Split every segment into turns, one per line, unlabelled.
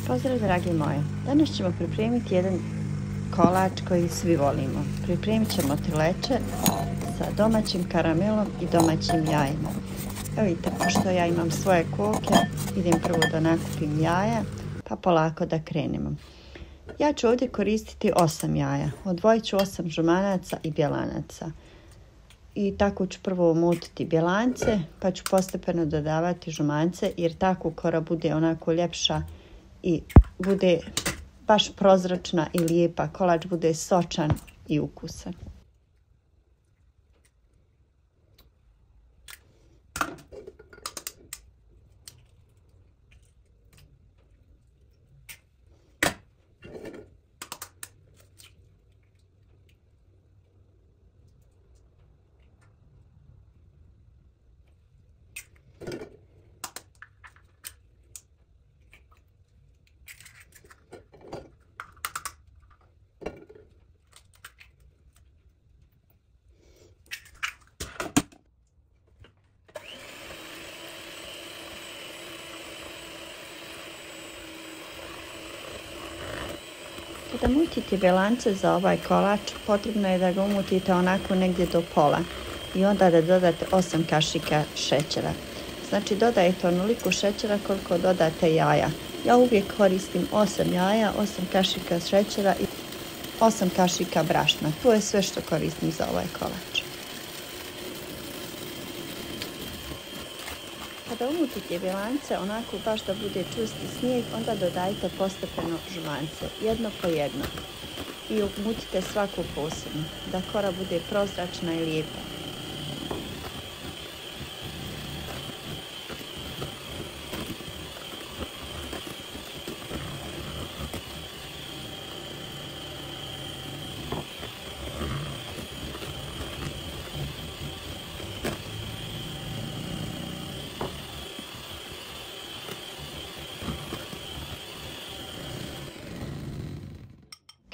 Pozdrav dragi moji, danas ćemo pripremiti jedan kolač koji svi volimo. Pripremit ćemo trileće sa domaćim karamelom i domaćim jajima. Evo vidite, pošto ja imam svoje koke, idem prvo da nakupim jaja, pa polako da krenemo. Ja ću ovdje koristiti 8 jaja, odvojit ću 8 žumanaca i bjelanaca. I tako ću prvo umutiti bjelance, pa ću postepeno dodavati žumance, jer tako kora bude onako ljepša i bude baš prozračna i lijepa, kolač bude sočan i ukusan. Kada mutite bjelance za ovaj kolač, potrebno je da ga umutite onako negdje do pola i onda da dodate 8 kašika šećera. Znači dodajete onoliko šećera koliko dodate jaja. Ja uvijek koristim 8 jaja, 8 kašika šećera i 8 kašika brašna. To je sve što koristim za ovaj kolač. Kada umutite bjelance onako baš da bude čvrsti snijeg, onda dodajte postepeno žumance, jedno po jedno. I umutite svaku posebno, da kora bude prozračna i lijepa.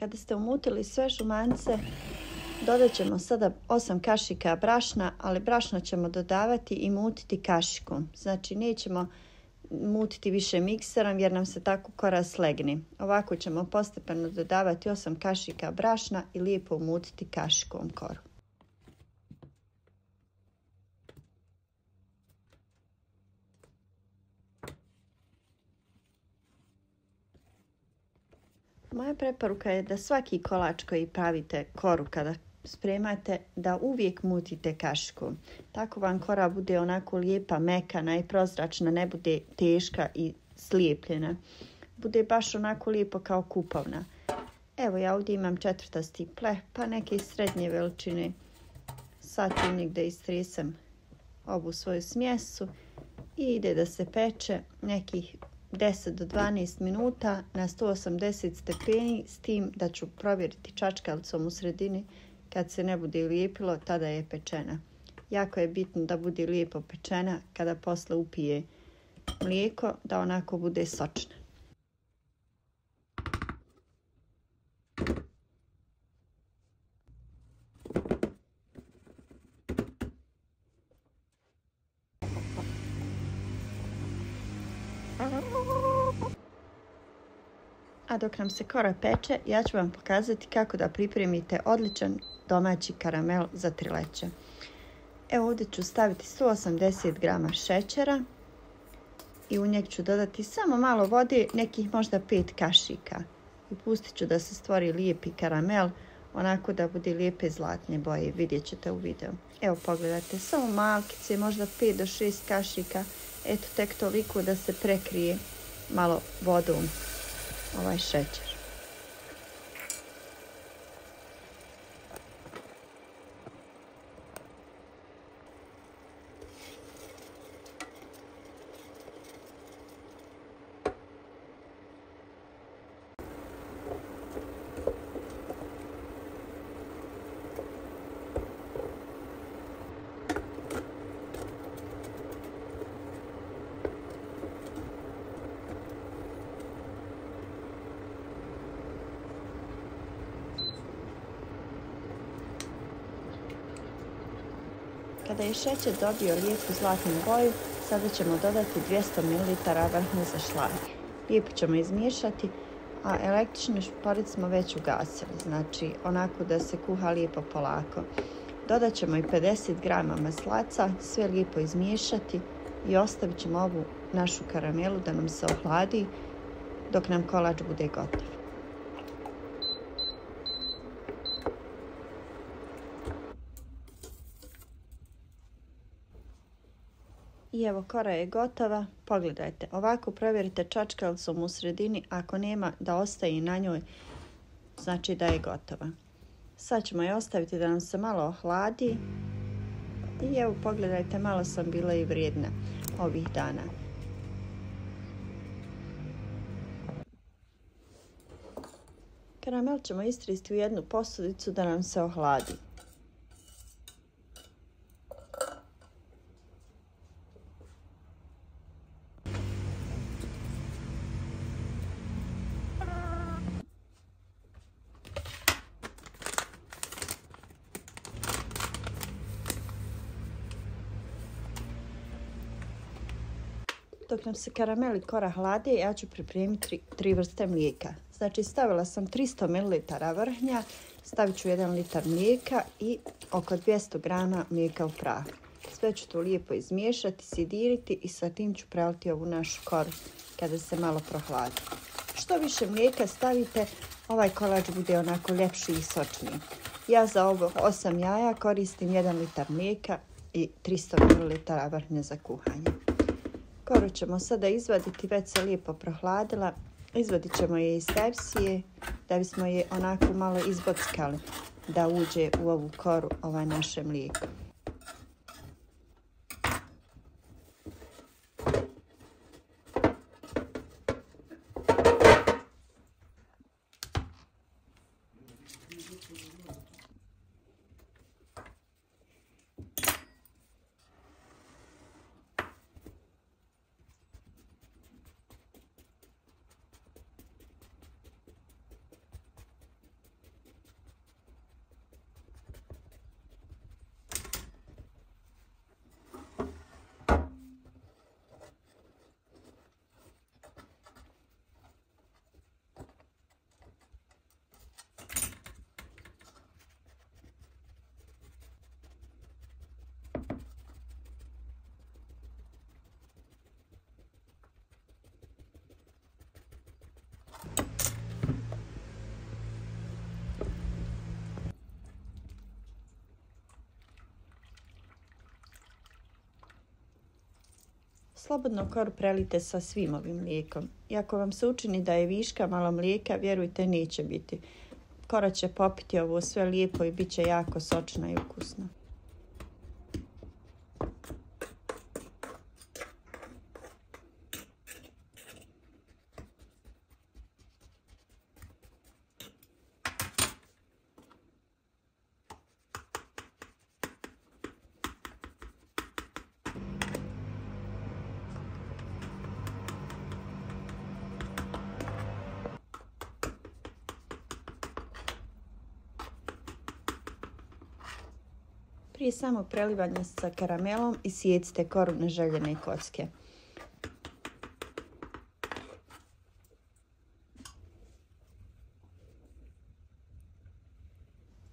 Kada ste umutili sve žumance, dodat ćemo sada 8 kašika brašna, ali brašno ćemo dodavati i mutiti kašikom. Znači nećemo mutiti više mikserom jer nam se tako kora slegni. Ovako ćemo postepeno dodavati 8 kašika brašna i lijepo umutiti kašikom koru. Moja preporuka je da svaki kolač koji pravite koru kada spremate, da uvijek mutite kašikom. Tako vam kora bude onako lijepa, mekana i prozračna, ne bude teška i slijepljena. Bude baš onako lijepo kao kupovna. Evo ja ovdje imam četvrtasti pleh, pa neke srednje veličine. Sad ću negdje istresem ovu svoju smjesu i ide da se peče nekih 10 do 12 minuta na 180 stepeni, s tim da ću provjeriti čačkalicom u sredini. Kad se ne bude lijepilo, tada je pečena. Jako je bitno da bude lijepo pečena kada posle upije mlijeko, da onako bude sočna. A dok nam se kora peče, ja ću vam pokazati kako da pripremite odličan domaći karamel za trileće. Evo ovdje ću staviti 180 grama šećera i u njeg ću dodati samo malo vode, nekih možda 5 kašika. I pustit ću da se stvori lijepi karamel, onako da bude lijepe zlatne boje, vidjet ćete u videu. Evo pogledajte, samo malkice, možda 5 do 6 kašika, eto tek toliko da se prekrije malo vodom ovaj šećer. Kada je šećer dobio lijepu zlatnu boju, sada ćemo dodati 200 ml vrhnje za šlag. Lijepo ćemo izmiješati, a električni šporet smo već ugasili, znači onako da se kuha lijepo polako. Dodat ćemo i 50 grama maslaca, sve lijepo izmiješati i ostavit ćemo ovu našu karamelu da nam se ohladi dok nam kolač bude gotov. I evo, kora je gotova. Pogledajte, ovako provjerite čačkalicom u sredini, ako nema da ostaje na njoj, znači da je gotova. Sad ćemo je ostaviti da nam se malo ohladi. I evo, pogledajte, malo sam bila i vrijedna ovih dana. Karamel ćemo istristi u jednu posudicu da nam se ohladi. Dok nam se karamel i kora hlade, ja ću pripremiti 3 vrste mlijeka. Znači stavila sam 300 ml vrhnja, stavit ću 1 litar mlijeka i oko 200 grama mlijeka u prahu. Sve ću to lijepo izmiješati, sidiriti i sa tim ću preliti ovu našu koru kada se malo prohladi. Što više mlijeka stavite, ovaj kolač bude onako ljepši i sočniji. Ja za ovo 8 jaja koristim 1 litar mlijeka i 300 ml vrhnja za kuhanje. Koru ćemo sada izvaditi, već se lijepo prohladila. Izvadit ćemo je iz tepsije da bismo je onako malo izbockali da uđe u ovu koru ovaj naše mlijeko. Slobodno koru prelite sa svim ovim mlijekom. I ako vam se učini da je viška malo mlijeka, vjerujte, neće biti. Kora će popiti ovo sve lijepo i bit će jako sočna i ukusna. Prije samog prelivanja sa karamelom isijecite koru na željene kocke.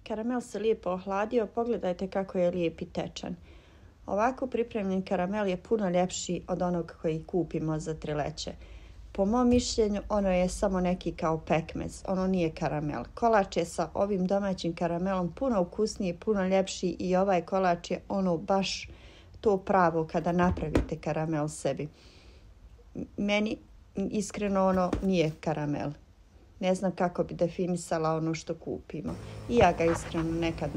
Karamel se lijepo ohladio, pogledajte kako je lijep i tečan. Ovako pripremljen karamel je puno ljepši od onog koji kupimo za trileće. Po mom mišljenju ono je samo neki kao pekmez, ono nije karamel. Kolač je sa ovim domaćim karamelom puno ukusniji, puno ljepši i ovaj kolač je ono baš to pravo kada napravite karamel sebi. Meni iskreno ono nije karamel. Ne znam kako bi definisala ono što kupimo. I ja ga iskreno nekad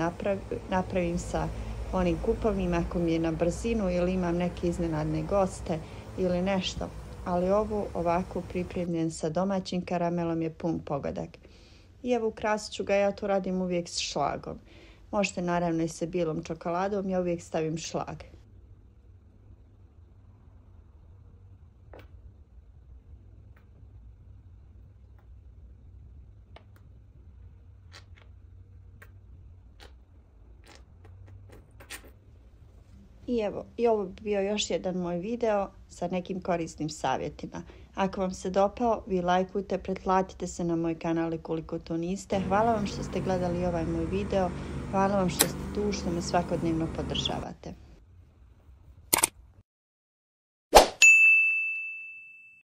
napravim sa onim kupovnim ako mi je na brzinu ili imam neke iznenadne goste ili nešto. Ali ovo ovako pripremljen sa domaćim karamelom je pun pogodak. I evo ukrasit ću ga, ja to radim uvijek s šlagom. Možete naravno i sa bijelom čokoladom, ja uvijek stavim šlag. I evo, i ovo bi bio još jedan moj video sa nekim korisnim savjetima. Ako vam se dopao, vi lajkujte, pretplatite se na moj kanal koliko to niste. Hvala vam što ste gledali ovaj moj video. Hvala vam što ste tu, što me svakodnevno podržavate.